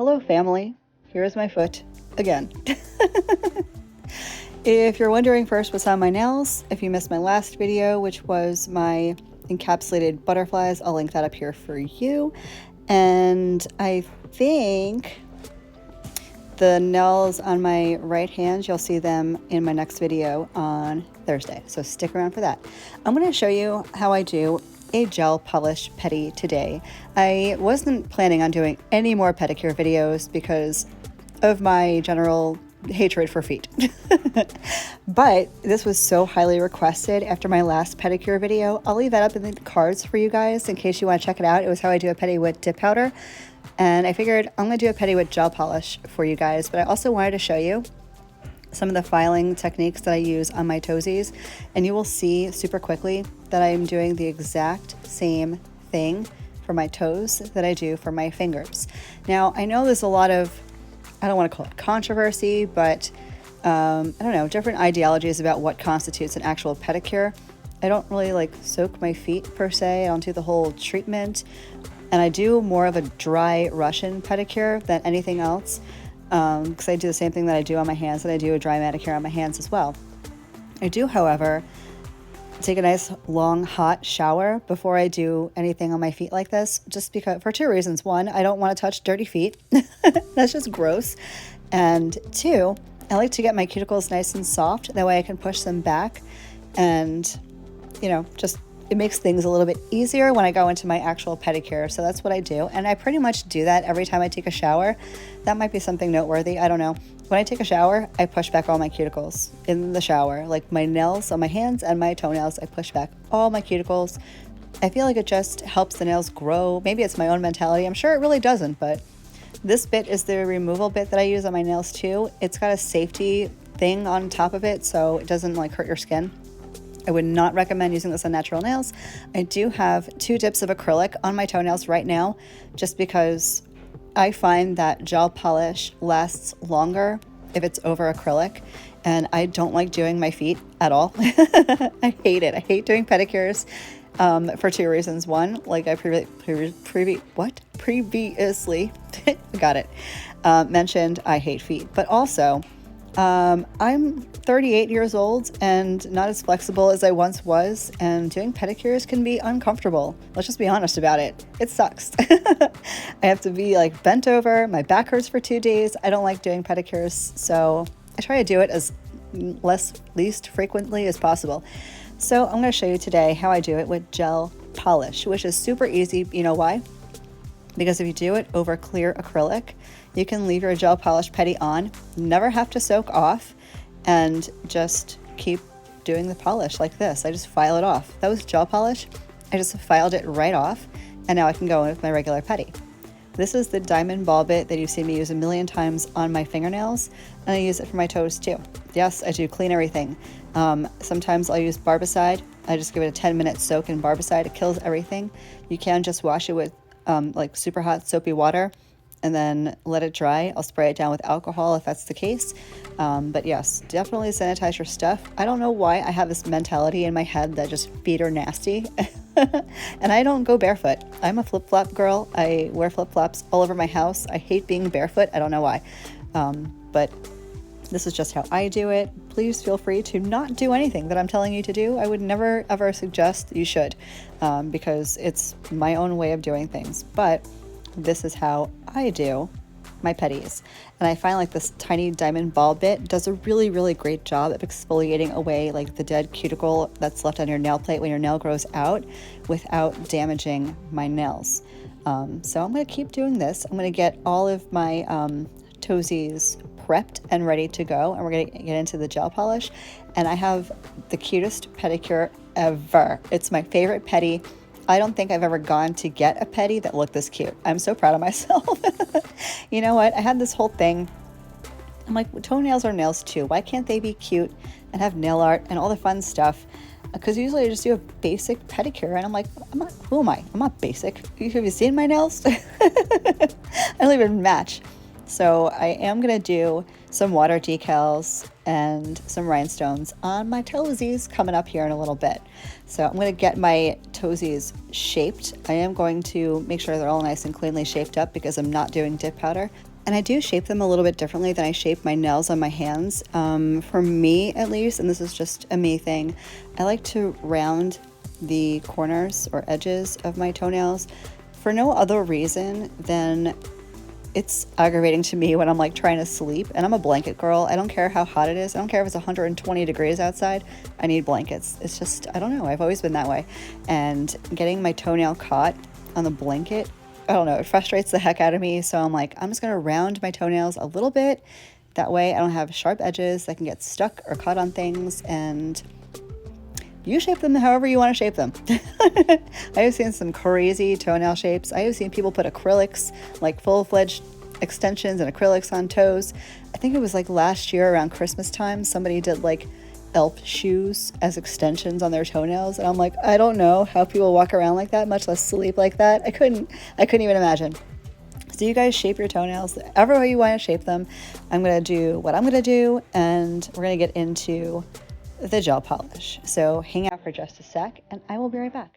Hello family, here is my foot again. If you're wondering first what's on my nails, if you missed my last video, which was my encapsulated butterflies, I'll link that up here for you. And I think the nails on my right hand, you'll see them in my next video on Thursday, so stick around for that. I'm going to show you how I do a gel polish pedi today. I wasn't planning on doing any more pedicure videos because of my general hatred for feet. But this was so highly requested after my last pedicure video. I'll leave that up in the cards for you guys in case you want to check it out. It was how I do a pedi with dip powder. And I figured I'm going to do a pedi with gel polish for you guys, but I also wanted to show you some of the filing techniques that I use on my toesies, and you will see super quickly that I'm doing the exact same thing for my toes that I do for my fingers. Now, I know there's a lot of, I don't want to call it controversy, but I don't know, different ideologies about what constitutes an actual pedicure. I don't really like soak my feet per se. I don't do the whole treatment, and I do more of a dry Russian pedicure than anything else. Because I do the same thing that I do on my hands, and I do a dry manicure on my hands as well. I do, however, take a nice long hot shower before I do anything on my feet like this, just because, for two reasons. One, I don't want to touch dirty feet. That's just gross. And two, I like to get my cuticles nice and soft. That way I can push them back, and just it makes things a little bit easier when I go into my actual pedicure. So that's what I do. And I pretty much do that every time I take a shower. That might be something noteworthy. I don't know. When I take a shower, I push back all my cuticles in the shower. Like my nails on my hands and my toenails, I push back all my cuticles. I feel like it just helps the nails grow. Maybe it's my own mentality. I'm sure it really doesn't, but this bit is the removal bit that I use on my nails too. It's got a safety thing on top of it, so it doesn't like hurt your skin. I would not recommend using this on natural nails. I do have 2 dips of acrylic on my toenails right now, just because I find that gel polish lasts longer if it's over acrylic, and I don't like doing my feet at all. I hate it. I hate doing pedicures for 2 reasons. One, like I previously got it mentioned, I hate feet, but also I'm 38 years old and not as flexible as I once was, and doing pedicures can be uncomfortable. Let's just be honest about it. It sucks. I have to be like bent over. My back hurts for 2 days. I don't like doing pedicures, so I try to do it as least frequently as possible. So I'm going to show you today how I do it with gel polish, which is super easy. You know why? Because if you do it over clear acrylic, you can leave your gel polish pedi on, never have to soak off, and just keep doing the polish like this. I just file it off. That was gel polish. I just filed it right off, and now I can go in with my regular pedi. This is the diamond ball bit that you've seen me use a million times on my fingernails, and I use it for my toes too. Yes, I do clean everything. Sometimes I'll use barbicide. I just give it a 10-minute soak in barbicide. It kills everything. You can just wash it with like super hot soapy water and then let it dry. I'll spray it down with alcohol if that's the case. But yes, definitely sanitize your stuff. I don't know why I have this mentality in my head that just feet are nasty. And I don't go barefoot. I'm a flip-flop girl. I wear flip-flops all over my house. I hate being barefoot. I don't know why. But this is just how I do it. Please feel free to not do anything that I'm telling you to do. I would never ever suggest you should, because it's my own way of doing things. But this is how I do my pedis. And I find like this tiny diamond ball bit does a really, really great job of exfoliating away like the dead cuticle that's left on your nail plate when your nail grows out without damaging my nails. So I'm going to keep doing this. I'm going to get all of my toesies prepped and ready to go, and we're going to get into the gel polish. And I have the cutest pedicure ever. It's my favorite pedi. I don't think I've ever gone to get a pedi that looked this cute. I'm so proud of myself. You know what? I had this whole thing. I'm like, toenails are nails too. Why can't they be cute and have nail art and all the fun stuff? Because usually I just do a basic pedicure, and I'm like, who am I? I'm not basic. Have you seen my nails? I don't even match. So I am going to do some water decals and some rhinestones on my toesies coming up here in a little bit. So I'm going to get my toesies shaped. I am going to make sure they're all nice and cleanly shaped up because I'm not doing dip powder. And I do shape them a little bit differently than I shape my nails on my hands. For me, at least, and this is just a me thing, I like to round the corners or edges of my toenails for no other reason than it's aggravating to me when I'm like trying to sleep, and I'm a blanket girl. I don't care how hot it is. I don't care if it's 120 degrees outside. I need blankets. It's just, I don't know. I've always been that way. And getting my toenail caught on the blanket, I don't know, it frustrates the heck out of me. So I'm like, I'm just going to round my toenails a little bit. That way I don't have sharp edges that can get stuck or caught on things. And you shape them however you want to shape them. I have seen some crazy toenail shapes. I have seen people put acrylics, like full-fledged extensions and acrylics on toes. I think it was like last year around Christmas time, somebody did like elf shoes as extensions on their toenails. And I'm like, I don't know how people walk around like that, much less sleep like that. I couldn't even imagine. So you guys shape your toenails however way you want to shape them. I'm going to do what I'm going to do, and we're going to get into the gel polish. So hang out for just a sec and I will be right back.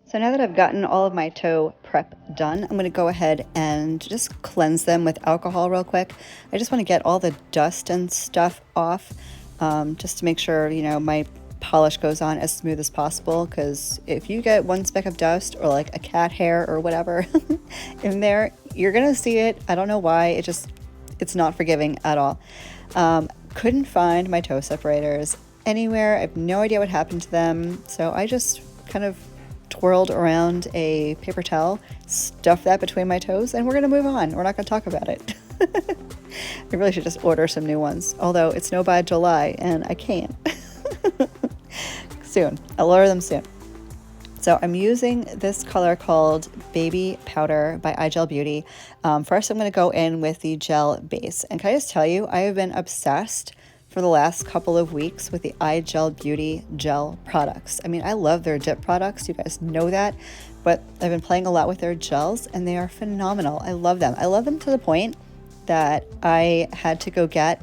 So now that I've gotten all of my toe prep done, I'm going to go ahead and just cleanse them with alcohol real quick. I just want to get all the dust and stuff off, just to make sure, you know, my polish goes on as smooth as possible, because if you get one speck of dust or like a cat hair or whatever in there, you're going to see it. I don't know why. It's not forgiving at all. Couldn't find my toe separators anywhere. I have no idea what happened to them. So I just kind of twirled around a paper towel, stuffed that between my toes, and we're going to move on. We're not going to talk about it. I really should just order some new ones, although it's no by July and I can't. Soon. I'll order them soon. So I'm using this color called Baby Powder by iGel Beauty. First, I'm going to go in with the gel base. And can I just tell you, I have been obsessed for the last couple of weeks with the iGel Beauty gel products. I mean, I love their dip products. You guys know that. But I've been playing a lot with their gels, and they are phenomenal. I love them. I love them to the point that I had to go get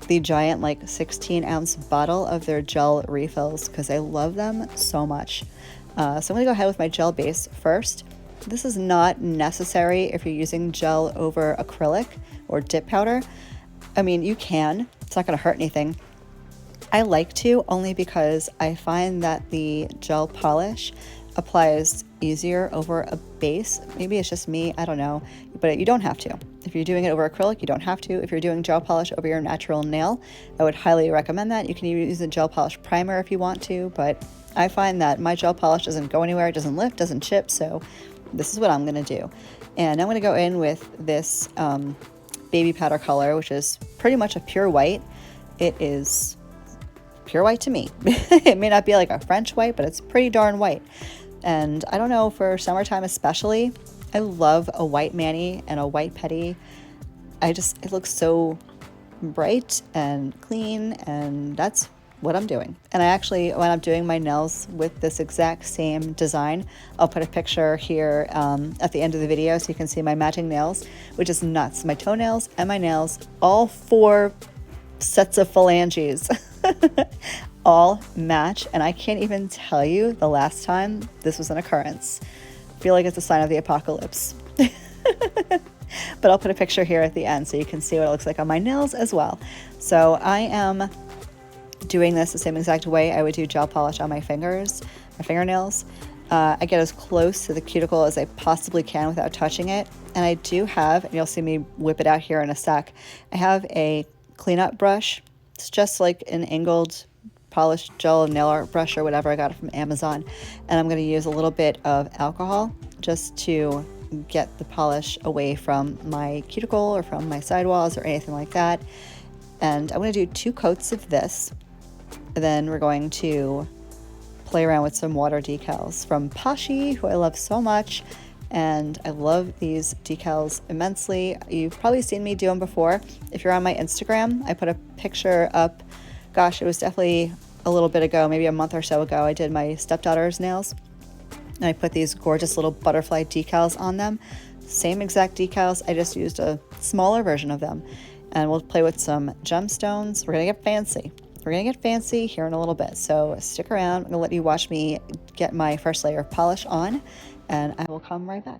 the giant, like 16-ounce bottle of their gel refills because I love them so much. So I'm going to go ahead with my gel base first. This is not necessary if you're using gel over acrylic or dip powder. I mean, you can. It's not going to hurt anything. I like to, only because I find that the gel polish applies easier over a base. Maybe it's just me, I don't know, but you don't have to. If you're doing it over acrylic, you don't have to. If you're doing gel polish over your natural nail, I would highly recommend that. You can even use a gel polish primer if you want to, but I find that my gel polish doesn't go anywhere, it doesn't lift, doesn't chip, so this is what I'm going to do. And I'm going to go in with this baby powder color, which is pretty much a pure white. It is pure white to me. It may not be like a French white, but it's pretty darn white. And I don't know, for summertime especially, I love a white mani and a white pedi. It looks so bright and clean, and that's what I'm doing. And I actually, when I'm doing my nails with this exact same design, I'll put a picture here at the end of the video so you can see my matching nails, which is nuts. My toenails and my nails, all 4 sets of phalanges all match, and I can't even tell you the last time this was an occurrence. I feel like it's a sign of the apocalypse. But I'll put a picture here at the end so you can see what it looks like on my nails as well. So I am doing this the same exact way I would do gel polish on my fingers, my fingernails. I get as close to the cuticle as I possibly can without touching it. And I do have, and you'll see me whip it out here in a sec, I have a cleanup brush. It's just like an angled polished gel nail art brush or whatever. I got it from Amazon. And I'm going to use a little bit of alcohol just to get the polish away from my cuticle or from my sidewalls or anything like that. And I'm going to do 2 coats of this. And then we're going to play around with some water decals from Paws, who I love so much. and I love these decals immensely. You've probably seen me do them before. If you're on my Instagram, I put a picture up. Gosh, it was definitely a little bit ago, maybe a month or so ago. I did my stepdaughter's nails, and I put these gorgeous little butterfly decals on them. Same exact decals, I just used a smaller version of them. And we'll play with some gemstones. We're gonna get fancy. We're gonna get fancy here in a little bit, so stick around. I'm gonna let you watch me get my first layer of polish on, and I will come right back.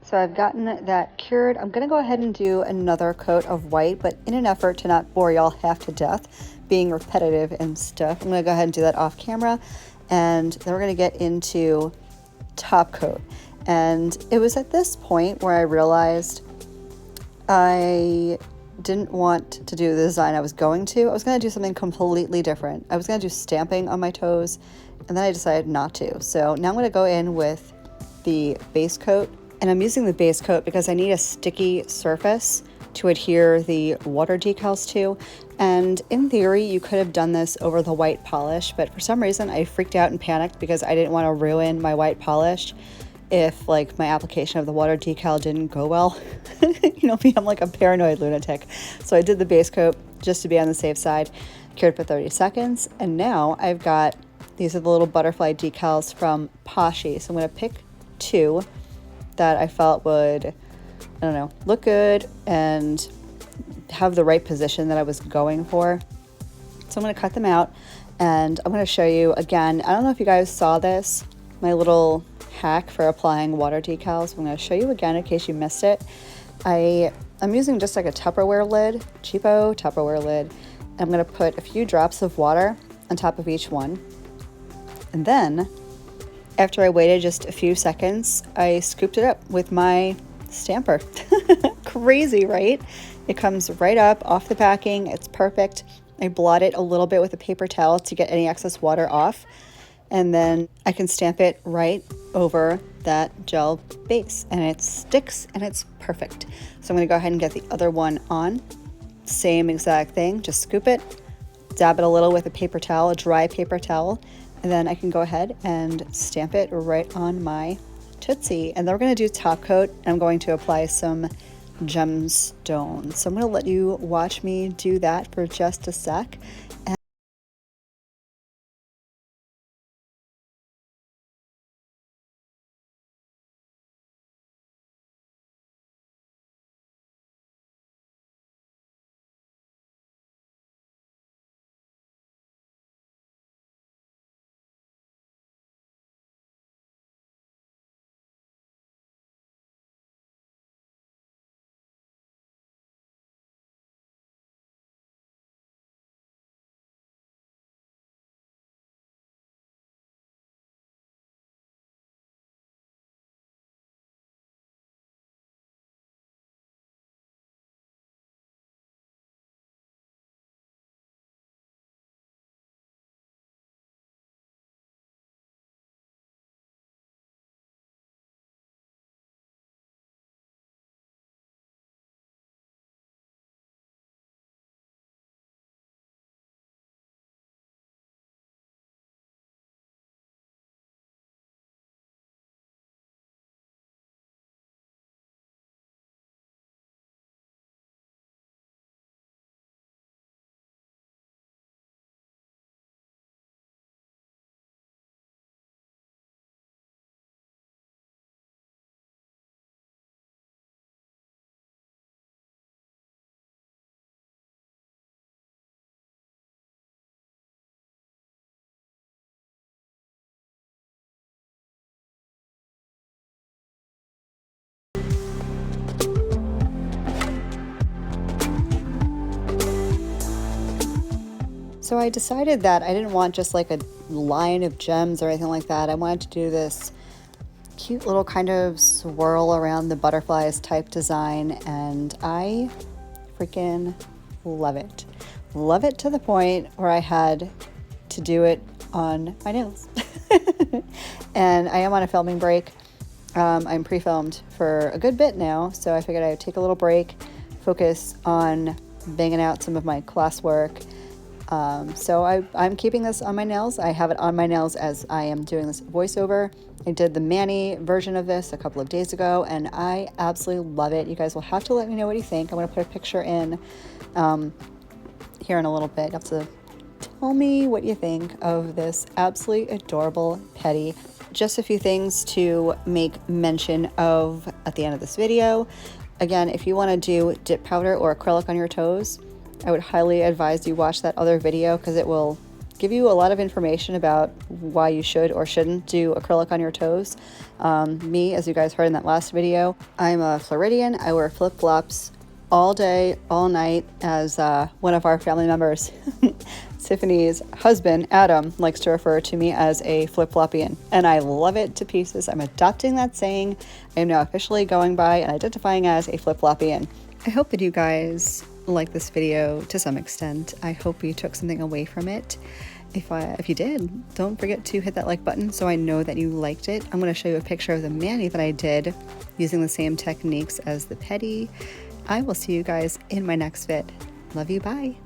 So I've gotten that cured. I'm gonna go ahead and do another coat of white, but in an effort to not bore y'all half to death, being repetitive and stuff, I'm gonna go ahead and do that off camera. And then we're gonna get into top coat. And it was at this point where I realized I didn't want to do the design I was going to. I was gonna do something completely different. I was gonna do stamping on my toes, and then I decided not to. So now I'm gonna go in with the base coat, and I'm using the base coat because I need a sticky surface to adhere the water decals to. And in theory, you could have done this over the white polish, but for some reason I freaked out and panicked because I didn't want to ruin my white polish if like my application of the water decal didn't go well. You know me, I'm like a paranoid lunatic. So I did the base coat just to be on the safe side, cured for 30 seconds, and now I've got, these are the little butterfly decals from Paws. So I'm going to pick two that I felt would, I don't know, look good and have the right position that I was going for. So I'm going to cut them out, and I'm going to show you again. I don't know if you guys saw this, my little hack for applying water decals. I'm going to show you again in case you missed it. I'm using just like a Tupperware lid, cheapo Tupperware lid. I'm going to put a few drops of water on top of each one. And then after I waited just a few seconds, I scooped it up with my stamper. Crazy, right? It comes right up off the packing. It's perfect. I blot it a little bit with a paper towel to get any excess water off. And then I can stamp it right over that gel base, and it sticks and it's perfect. So I'm gonna go ahead and get the other one on. Same exact thing, just scoop it, dab it a little with a paper towel, a dry paper towel, and then I can go ahead and stamp it right on my Tootsie. And then we're gonna do top coat, and I'm going to apply some gemstones. So I'm gonna let you watch me do that for just a sec. So I decided that I didn't want just like a line of gems or anything like that. I wanted to do this cute little kind of swirl around the butterflies type design, and I freaking love it. Love it to the point where I had to do it on my nails. And I am on a filming break. I'm pre-filmed for a good bit now, so I figured I would take a little break, focus on banging out some of my classwork. So I'm keeping this on my nails. I have it on my nails as I am doing this voiceover. I did the Manny version of this a couple of days ago, and I absolutely love it. You guys will have to let me know what you think. I'm going to put a picture in here in a little bit. You have to tell me what you think of this absolutely adorable petty. Just a few things to make mention of at the end of this video. Again, if you want to do dip powder or acrylic on your toes, I would highly advise you watch that other video, because it will give you a lot of information about why you should or shouldn't do acrylic on your toes. Me, as you guys heard in that last video, I'm a Floridian. I wear flip-flops all day, all night, as one of our family members, Tiffany's husband, Adam, likes to refer to me as a flip-floppian, and I love it to pieces. I'm adopting that saying. I am now officially going by and identifying as a flip-floppian. I hope that you guys like this video to some extent. I hope you took something away from it. If you did, don't forget to hit that like button so I know that you liked it. I'm going to show you a picture of the mani that I did using the same techniques as the petty. I will see you guys in my next vid. Love you, bye.